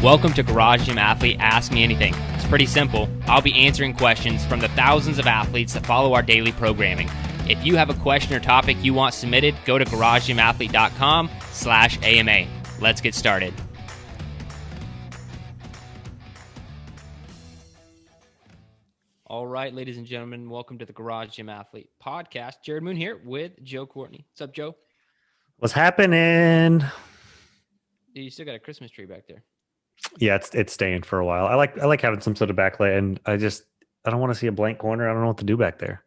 Welcome to Garage Gym Athlete Ask Me Anything. It's pretty simple. I'll be answering questions from the thousands of athletes that follow our daily programming. If you have a question or topic you want submitted, go to garagegymathlete.com/AMA. Let's get started. All right, ladies and gentlemen, welcome to the Garage Gym Athlete podcast. Jerred Moon here with Joe Courtney. What's up, Joe? What's happening? Dude, you still got a Christmas tree back there. Yeah, it's staying for a while. I like having some sort of backlight, and I don't want to see a blank corner. I don't know what to do back there.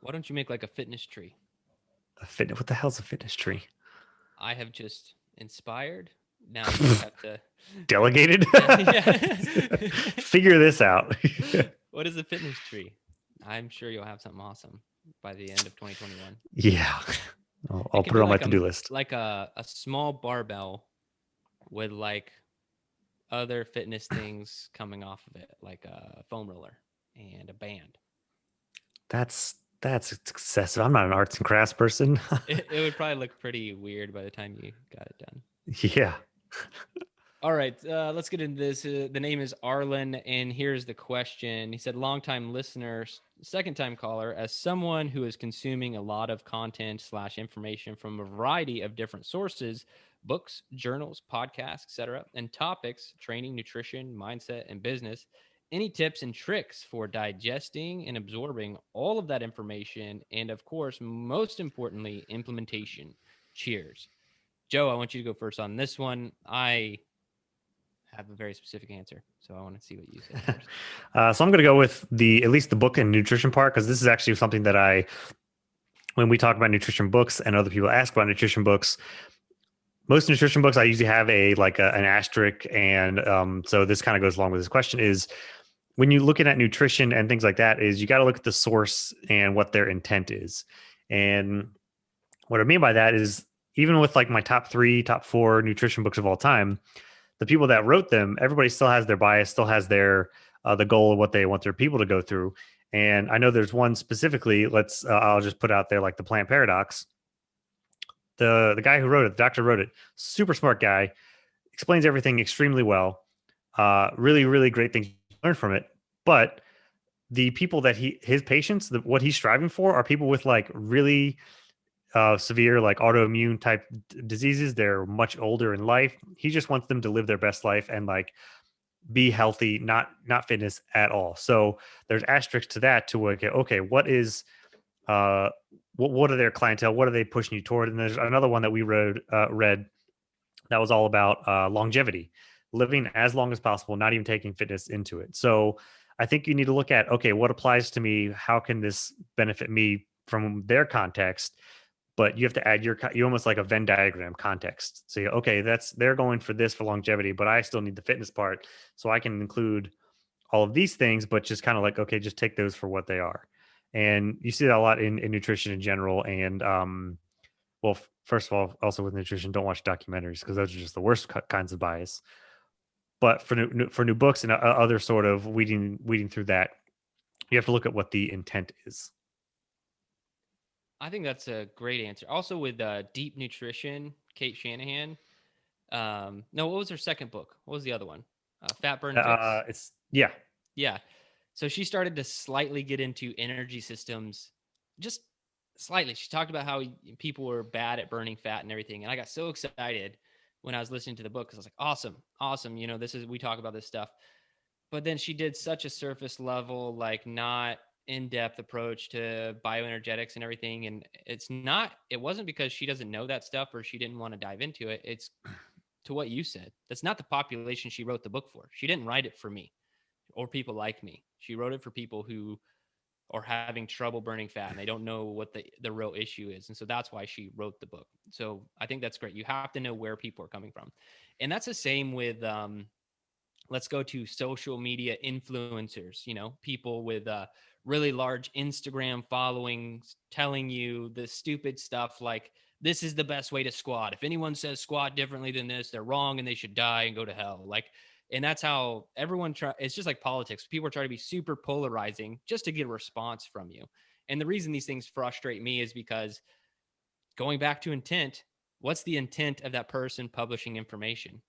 Why don't you make like a fitness tree? What the hell's a fitness tree? I have just inspired. Now you have to Delegated. Figure this out. What is a fitness tree? I'm sure you'll have something awesome by the end of 2021. Yeah, I'll put it on my to-do list. Like a small barbell with like other fitness things coming off of it, like a foam roller and a band. That's excessive. I'm not an arts and crafts person. It would probably look pretty weird by the time you got it done. Yeah. All right, let's get into this. The name is Arlen, and here's the question. He said, longtime listener, second-time caller, as someone who is consuming a lot of content/information from a variety of different sources, books, journals, podcasts, etc., and topics, training, nutrition, mindset, and business, any tips and tricks for digesting and absorbing all of that information, and of course, most importantly, implementation. Cheers. Joe, I want you to go first on this one. I have a very specific answer, so I want to see what you say first. So I'm going to go with at least the book and nutrition part, because this is actually something that when we talk about nutrition books and other people ask about nutrition books, most nutrition books I usually have an asterisk, and so this kind of goes along with this question is, when you're looking at nutrition and things like that, is you got to look at the source and what their intent is. And what I mean by that is, even with like my top 4 nutrition books of all time, the people that wrote them, everybody still has their bias, still has their the goal of what they want their people to go through. And I know there's one specifically. I'll just put out there, like the plant paradox. The guy who wrote it, the doctor wrote it, super smart guy, explains everything extremely well. Really, really great things to learn from it. But the people that his patients, what he's striving for, are people with like really severe like autoimmune type diseases. They're much older in life. He just wants them to live their best life and like be healthy, not fitness at all. So there's asterisks to that, to okay, what is what are their clientele? What are they pushing you toward? And there's another one that we read that was all about longevity, living as long as possible, not even taking fitness into it. So I think you need to look at, okay, what applies to me? How can this benefit me from their context? But you have to add you almost like a Venn diagram context. So, okay, they're going for this for longevity, but I still need the fitness part. So I can include all of these things, but just kind of like, okay, just take those for what they are. And you see that a lot in nutrition in general. And, well, first of all, also with nutrition, don't watch documentaries, because those are just the worst kinds of bias. But for new books and other sort of weeding through that, you have to look at what the intent is. I think that's a great answer. Also with Deep Nutrition, Kate Shanahan. No, what was her second book? What was the other one? Fat Burn Fix? Yeah. So she started to slightly get into energy systems, just slightly. She talked about how people were bad at burning fat and everything. And I got so excited when I was listening to the book, because I was like, awesome. You know, we talk about this stuff. But then she did such a surface level, like not in-depth approach to bioenergetics and everything. And it wasn't because she doesn't know that stuff or she didn't want to dive into it. It's to what you said. That's not the population she wrote the book for. She didn't write it for me or people like me. She wrote it for people who are having trouble burning fat and they don't know what the real issue is. And so that's why she wrote the book. So I think that's great. You have to know where people are coming from. And that's the same with, let's go to social media influencers, people with really large Instagram followings telling you the stupid stuff like, this is the best way to squat. If anyone says squat differently than this, they're wrong and they should die and go to hell. And that's how everyone it's just like politics. People are trying to be super polarizing just to get a response from you. And the reason these things frustrate me is because, going back to intent, what's the intent of that person publishing information?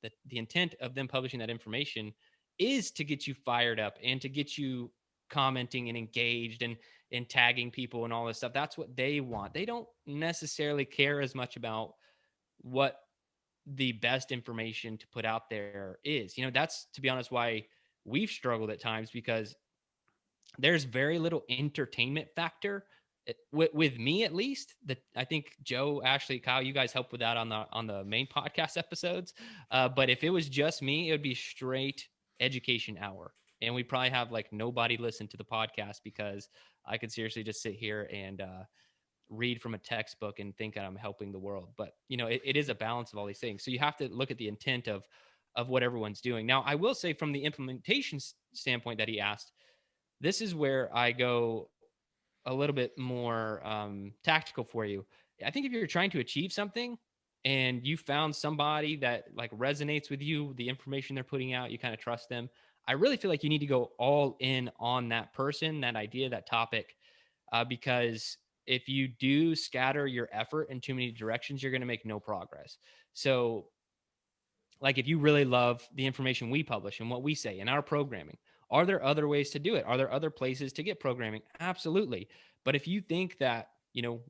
the intent of them publishing that information is to get you fired up and to get you commenting and engaged and tagging people and all this stuff. That's what they want. They don't necessarily care as much about what the best information to put out there is. That's, to be honest, why we've struggled at times, because there's very little entertainment factor with me, at least. That I think Joe, Ashley, Kyle, you guys help with that on the main podcast episodes. But if it was just me, it would be straight education hour, and we probably have like nobody listen to the podcast, because I could seriously just sit here and read from a textbook and think I'm helping the world. But it is a balance of all these things. So you have to look at the intent of what everyone's doing. Now, I will say, from the implementation standpoint that he asked, this is where I go a little bit more tactical for you. I think if you're trying to achieve something and you found somebody that like resonates with you, the information they're putting out, you kind of trust them, I really feel like you need to go all in on that person, that idea, that topic, because if you do scatter your effort in too many directions, you're going to make no progress. So like, if you really love the information we publish and what we say in our programming, are there other ways to do it? Are there other places to get programming? Absolutely. But if you think that,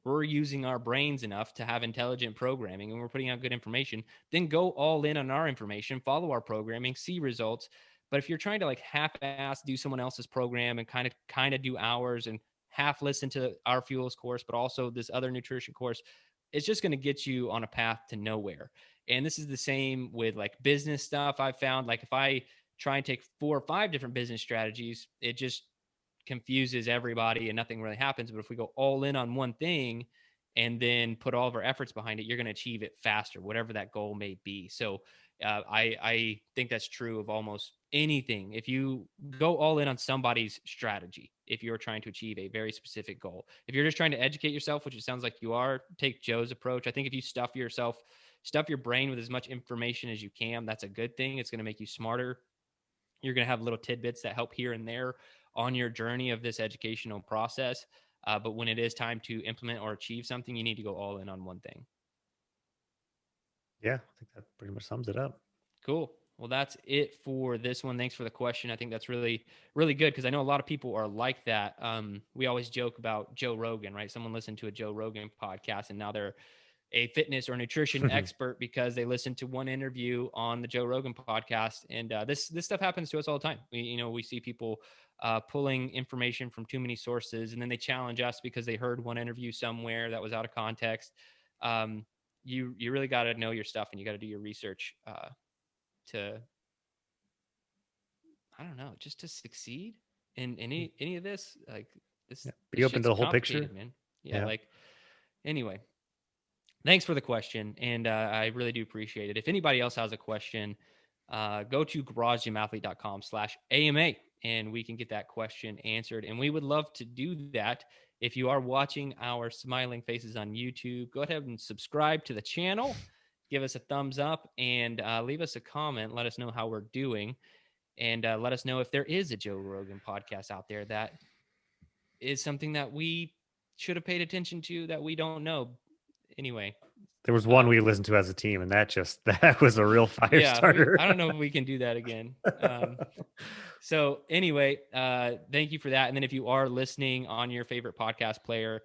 we're using our brains enough to have intelligent programming and we're putting out good information, then go all in on our information, follow our programming, see results. But if you're trying to like half-ass do someone else's program and kind of do ours, and half listen to our fuels course, but also this other nutrition course, it's just going to get you on a path to nowhere. And this is the same with like business stuff. I've found, like, if I try and take 4 or 5 different business strategies, it just confuses everybody and nothing really happens. But if we go all in on one thing and then put all of our efforts behind it, you're going to achieve it faster, whatever that goal may be. So I think that's true of almost anything. If you go all in on somebody's strategy, if you're trying to achieve a very specific goal, if you're just trying to educate yourself, which it sounds like you are, take Joe's approach. I think if you stuff your brain with as much information as you can, that's a good thing. It's going to make you smarter. You're going to have little tidbits that help here and there on your journey of this educational process. But when it is time to implement or achieve something, you need to go all in on one thing. Yeah, I think that pretty much sums it up. Cool. Well, that's it for this one. Thanks for the question. I think that's really, really good, because I know a lot of people are like that. We always joke about Joe Rogan, right? Someone listened to a Joe Rogan podcast and now they're a fitness or nutrition expert because they listened to one interview on the Joe Rogan podcast. And this stuff happens to us all the time. We see people pulling information from too many sources, and then they challenge us because they heard one interview somewhere that was out of context. You really got to know your stuff, and you got to do your research to, I don't know, just to succeed in any of this. Like, this, be open to the whole picture, man. Yeah. Like, anyway, thanks for the question, and I really do appreciate it. If anybody else has a question, go to garagegymathlete.com/AMA, and we can get that question answered. And we would love to do that. If you are watching our smiling faces on YouTube, go ahead and subscribe to the channel, give us a thumbs up, and leave us a comment. Let us know how we're doing, and let us know if there is a Joe Rogan podcast out there that is something that we should have paid attention to that we don't know. Anyway, there was one we listened to as a team, and that was a real fire starter. I don't know if we can do that again. So anyway, thank you for that. And then if you are listening on your favorite podcast player,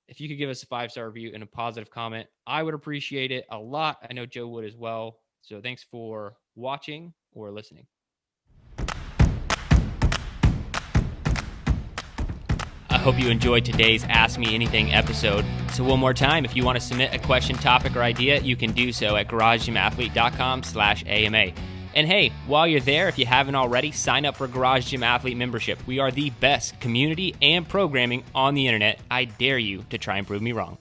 if you could give us a 5-star review and a positive comment, I would appreciate it a lot. I know Joe would as well. So thanks for watching or listening. I hope you enjoyed today's Ask Me Anything episode. So one more time, if you want to submit a question, topic, or idea, you can do so at garagegymathlete.com/AMA. And hey, while you're there, if you haven't already, sign up for Garage Gym Athlete membership. We are the best community and programming on the internet. I dare you to try and prove me wrong.